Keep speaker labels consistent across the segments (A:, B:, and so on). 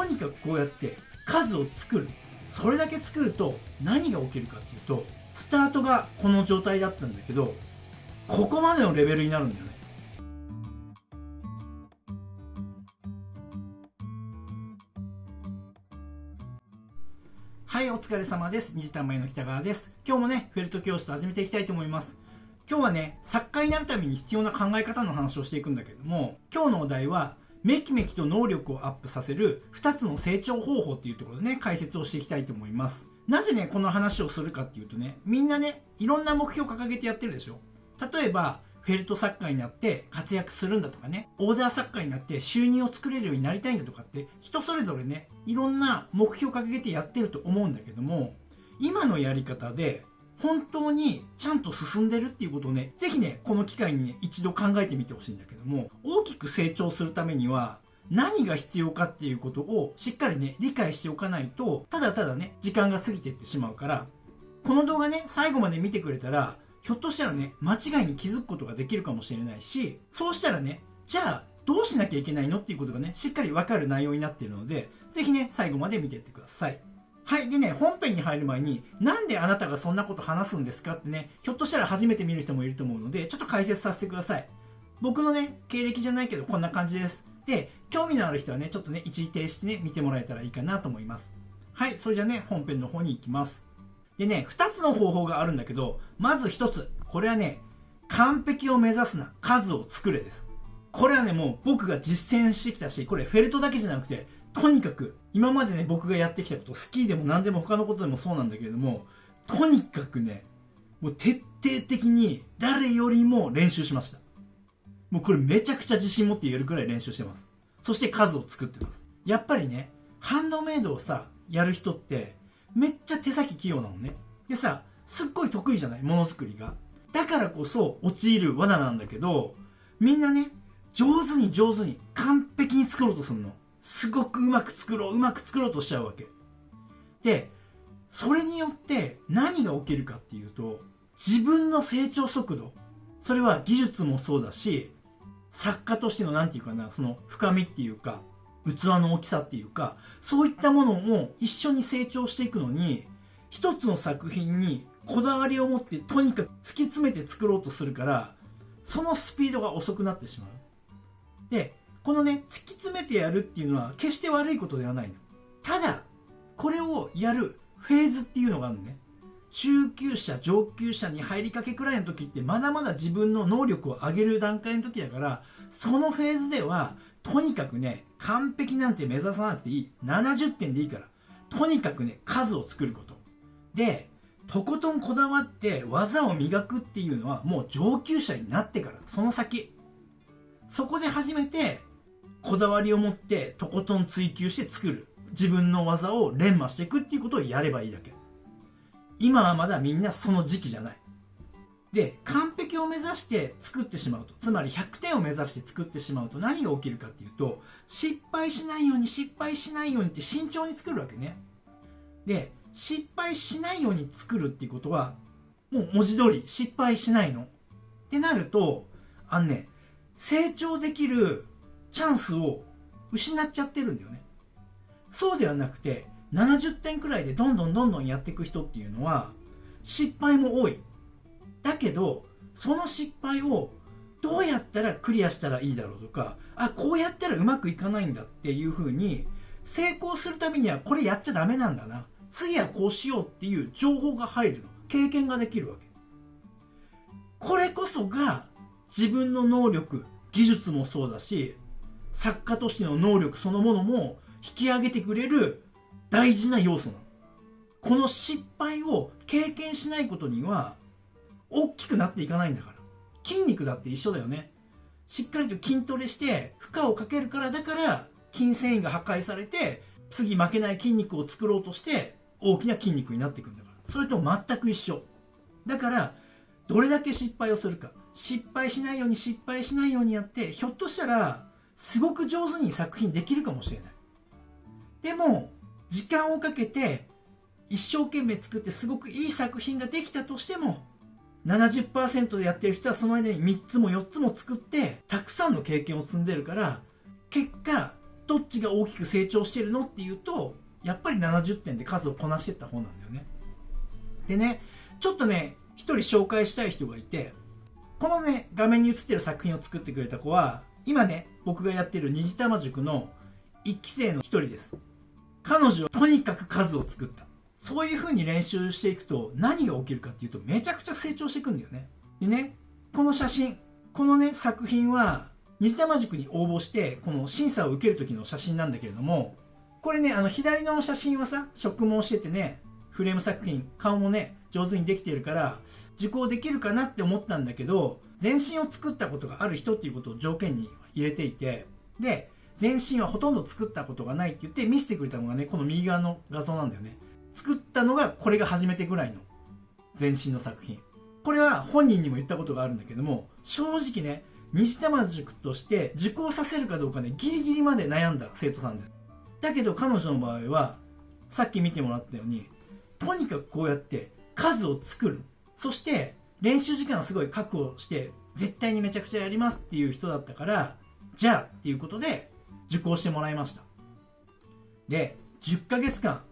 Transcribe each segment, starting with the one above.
A: とにかくこうやって数を作る。それだけ作ると何が起きるかっていうと、スタートがこの状態だったんだけど、ここまでのレベルになるんだよね。はい、お疲れ様です。2時間前の北川です。今日もね、フェルト教室始めていきたいと思います。今日はね、作家になるために必要な考え方の話をしていくんだけども、今日のお題は、めきめきと能力をアップさせる2つの成長方法っていうところでね、解説をしていきたいと思います。なぜね、この話をするかっていうとね、みんなね、いろんな目標を掲げてやってるでしょ。例えば、フェルト作家になって活躍するんだとかね、オーダー作家になって収入を作れるようになりたいんだとかって、人それぞれね、いろんな目標を掲げてやってると思うんだけども、今のやり方で本当にちゃんと進んでるっていうことをね、ぜひね、この機会にね、一度考えてみてほしいんだけども、大きく成長するためには、何が必要かっていうことをしっかりね、理解しておかないと、ただただね、時間が過ぎていってしまうから、この動画ね、最後まで見てくれたら、ひょっとしたらね、間違いに気づくことができるかもしれないし、そうしたらね、じゃあ、どうしなきゃいけないのっていうことがね、しっかりわかる内容になっているので、ぜひね、最後まで見ていってください。はい。でね、本編に入る前に、なんであなたがそんなこと話すんですかってね、ひょっとしたら初めて見る人もいると思うので、ちょっと解説させてください。僕のね、経歴じゃないけど、こんな感じです。で、興味のある人はね、ちょっとね、一時停止してね、見てもらえたらいいかなと思います。はい。それじゃあね、本編の方に行きます。でね、2つの方法があるんだけど、まず1つ。これはね、完璧を目指すな、数を作れです。これはね、もう僕が実践してきたし、これフェルトだけじゃなくて、とにかく、今までね、僕がやってきたこと、スキーでも何でも他のことでもそうなんだけれども、とにかくね、もう徹底的に誰よりも練習しました。もうこれめちゃくちゃ自信持って言えるくらい練習してます。そして数を作ってます。やっぱりね、ハンドメイドをさ、やる人って、めっちゃ手先器用なのね。でさ、すっごい得意じゃない？ものづくりが。だからこそ陥る罠なんだけど、みんなね、上手に完璧に作ろうとするの。すごくうまく作ろうとしちゃうわけ。で、それによって何が起きるかっていうと、自分の成長速度、それは技術もそうだし、作家としてのなんていうかな、その深みっていうか、器の大きさっていうか、そういったものも一緒に成長していくのに、一つの作品にこだわりを持ってとにかく突き詰めて作ろうとするから、そのスピードが遅くなってしまう。で、このね、突き詰めてやるっていうのは決して悪いことではないの。ただ、これをやるフェーズっていうのがあるのね。中級者、上級者に入りかけくらいの時ってまだまだ自分の能力を上げる段階の時だから、そのフェーズではとにかくね、完璧なんて目指さなくていい。70点でいいから。とにかくね、数を作ること。で、とことんこだわって技を磨くっていうのはもう上級者になってから、その先。そこで初めてこだわりを持ってとことん追求して作る。自分の技を連磨していくっていうことをやればいいだけ。今はまだみんなその時期じゃない。で、完璧を目指して作ってしまうと、つまり100点を目指して作ってしまうと何が起きるかっていうと、失敗しないようにって慎重に作るわけね。で、失敗しないように作るっていうことは、もう文字通り失敗しないの。ってなると、成長できるチャンスを失っちゃってるんだよね。そうではなくて、70点くらいでどんどんやっていく人っていうのは、失敗も多い。だけど、その失敗をどうやったらクリアしたらいいだろうとか、こうやったらうまくいかないんだっていう風に、成功するためにはこれやっちゃダメなんだな。次はこうしようっていう情報が入るの。経験ができるわけ。これこそが自分の能力、技術もそうだし、作家としての能力そのものも引き上げてくれる大事な要素なの。この失敗を経験しないことには大きくなっていかないんだから。筋肉だって一緒だよね。しっかりと筋トレして負荷をかけるから、だから筋繊維が破壊されて次負けない筋肉を作ろうとして大きな筋肉になっていくんだから。それと全く一緒。だからどれだけ失敗をするか、失敗しないようにやって、ひょっとしたらすごく上手に作品できるかもしれない。でも時間をかけて一生懸命作ってすごくいい作品ができたとしても、70% でやってる人はその間に3つも4つも作ってたくさんの経験を積んでるから、結果どっちが大きく成長してるのっていうと、やっぱり70点で数をこなしていった方なんだよね。でね、ちょっとね、一人紹介したい人がいて、このね、画面に映ってる作品を作ってくれた子は、今ね、僕がやってる虹玉塾の1期生の一人です。彼女はとにかく数を作った。そういう風に練習していくと何が起きるかっていうと、めちゃくちゃ成長していくんだよね。でね、この写真、このね、作品は、虹玉塾に応募して、この審査を受ける時の写真なんだけれども、これね、左の写真はさ、植毛しててね、フレーム作品、顔もね、上手にできてるから、受講できるかなって思ったんだけど、全身を作ったことがある人っていうことを条件に入れていて、で、全身はほとんど作ったことがないって言って見せてくれたのがね、この右側の画像なんだよね。作ったのがこれが初めてぐらいの全身の作品。これは本人にも言ったことがあるんだけども、正直ね、虹玉塾として受講させるかどうかね、ギリギリまで悩んだ生徒さんです。だけど彼女の場合は、さっき見てもらったように、とにかくこうやって数を作る。そして練習時間をすごい確保して、絶対にめちゃくちゃやりますっていう人だったから、じゃあっていうことで受講してもらいました。で、10ヶ月間、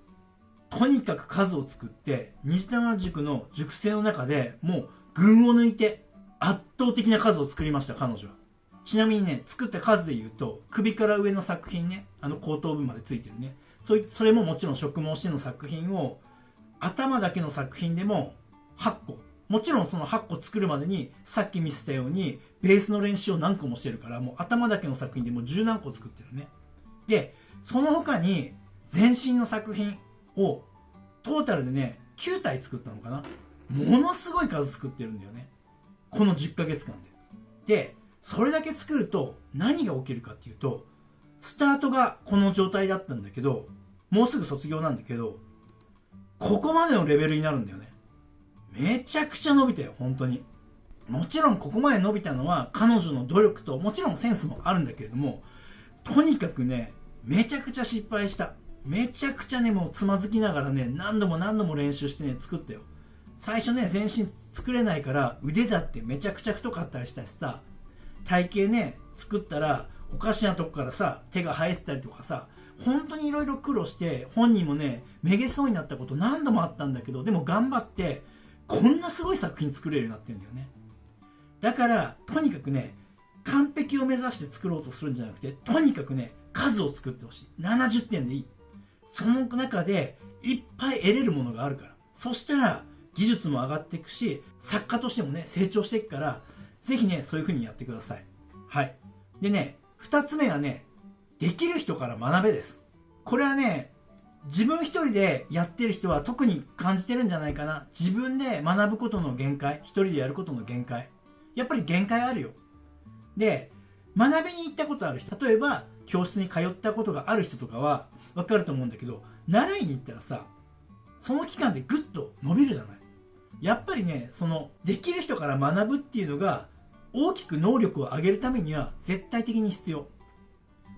A: とにかく数を作って、虹玉塾の塾生の中でもう群を抜いて圧倒的な数を作りました、彼女は。ちなみにね、作った数で言うと、首から上の作品ね、後頭部までついてるね、それももちろん植毛しての作品を、頭だけの作品でも8個。もちろんその8個作るまでに、さっき見せたように、ベースの練習を何個もしてるから、もう頭だけの作品でもう10何個作ってるね。で、その他に、全身の作品を、トータルでね、9体作ったのかな。ものすごい数作ってるんだよね。この10ヶ月間で。で、それだけ作ると何が起きるかっていうと、スタートがこの状態だったんだけど、もうすぐ卒業なんだけど、ここまでのレベルになるんだよね。めちゃくちゃ伸びたよ、本当に。もちろんここまで伸びたのは彼女の努力と、もちろんセンスもあるんだけれども、とにかくね、めちゃくちゃ失敗した。めちゃくちゃね、もうつまずきながらね、何度も何度も練習してね、作ったよ。最初ね、全身作れないから腕だってめちゃくちゃ太かったりしたしさ、体型ね、作ったらおかしなとこからさ、手が生えてたりとかさ、本当にいろいろ苦労して、本人もね、めげそうになったこと何度もあったんだけど、でも頑張って、こんなすごい作品作れるようになってるんだよね。だから、とにかくね、完璧を目指して作ろうとするんじゃなくて、とにかくね、数を作ってほしい。70点でいい。その中で、いっぱい得れるものがあるから。そしたら、技術も上がっていくし、作家としてもね、成長していくから、ぜひね、そういう風にやってください。はい。でね、2つ目はね、できる人から学べです。これはね、自分一人でやってる人は特に感じてるんじゃないかな。自分で学ぶことの限界、一人でやることの限界。やっぱり限界あるよ。で、学びに行ったことある人、例えば教室に通ったことがある人とかは分かると思うんだけど、習いに行ったらさ、その期間でぐっと伸びるじゃない。やっぱりね、できる人から学ぶっていうのが大きく能力を上げるためには絶対的に必要。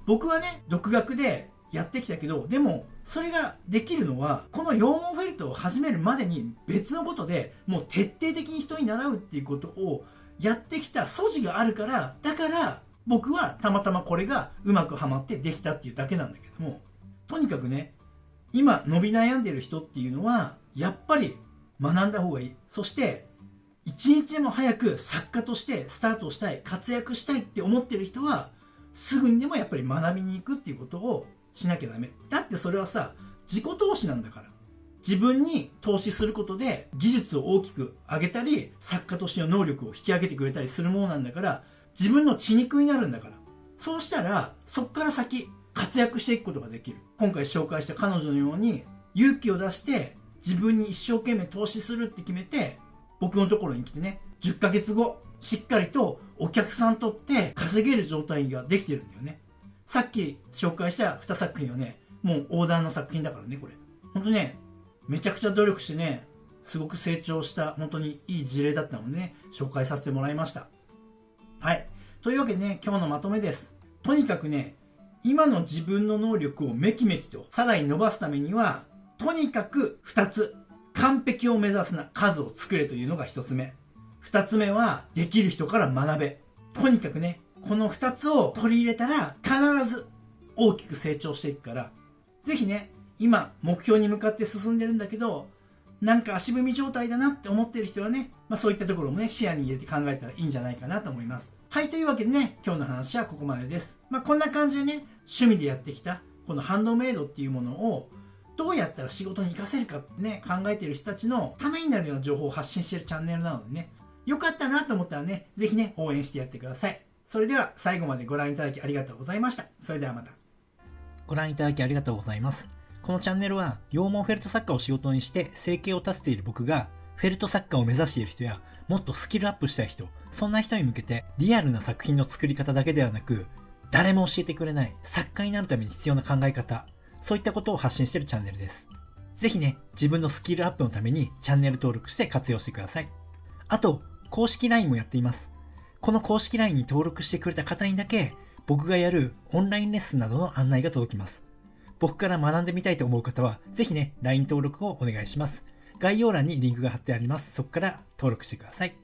A: 僕はね、独学でやってきたけど、でもそれができるのはこの羊毛フェルトを始めるまでに別のことでもう徹底的に人に習うっていうことをやってきた素地があるから、だから僕はたまたまこれがうまくはまってできたっていうだけなんだけども、とにかくね、今伸び悩んでる人っていうのはやっぱり学んだ方がいい。そして一日でも早く作家としてスタートしたい、活躍したいって思ってる人はすぐにでもやっぱり学びに行くっていうことをしなきゃダメ。だってそれはさ、自己投資なんだから。自分に投資することで技術を大きく上げたり、作家としての能力を引き上げてくれたりするものなんだから、自分の血肉になるんだから。そうしたらそっから先活躍していくことができる。今回紹介した彼女のように勇気を出して自分に一生懸命投資するって決めて、僕のところに来てね、10ヶ月後しっかりとお客さんとって稼げる状態ができてるんだよね。さっき紹介した2作品はね、もう横断の作品だからね、これ。ほんとね、めちゃくちゃ努力してね、すごく成長した本当にいい事例だったのでね、紹介させてもらいました。はい。というわけでね、今日のまとめです。とにかくね、今の自分の能力をめきめきとさらに伸ばすためには、とにかく2つ。完璧を目指すな、数を作れというのが1つ目。2つ目は、できる人から学べ。とにかくね、この2つを取り入れたら必ず大きく成長していくから、ぜひね、今目標に向かって進んでるんだけど、なんか足踏み状態だなって思ってる人はね、そういったところもね、視野に入れて考えたらいいんじゃないかなと思います。はい、というわけでね、今日の話はここまでです。こんな感じでね、趣味でやってきたこのハンドメイドっていうものをどうやったら仕事に活かせるかってね、考えている人たちのためになるような情報を発信しているチャンネルなのでね、よかったなと思ったらね、ぜひね、応援してやってください。それでは最後までご覧いただきありがとうございました。それではまた。
B: ご覧いただきありがとうございます。このチャンネルは羊毛フェルト作家を仕事にして生計を立てている僕が、フェルト作家を目指している人やもっとスキルアップしたい人、そんな人に向けてリアルな作品の作り方だけではなく、誰も教えてくれない作家になるために必要な考え方、そういったことを発信しているチャンネルです。ぜひね、自分のスキルアップのためにチャンネル登録して活用してください。あと、公式 LINE もやっています。この公式 LINE に登録してくれた方にだけ、僕がやるオンラインレッスンなどの案内が届きます。僕から学んでみたいと思う方は、ぜひね、LINE 登録をお願いします。概要欄にリンクが貼ってあります。そこから登録してください。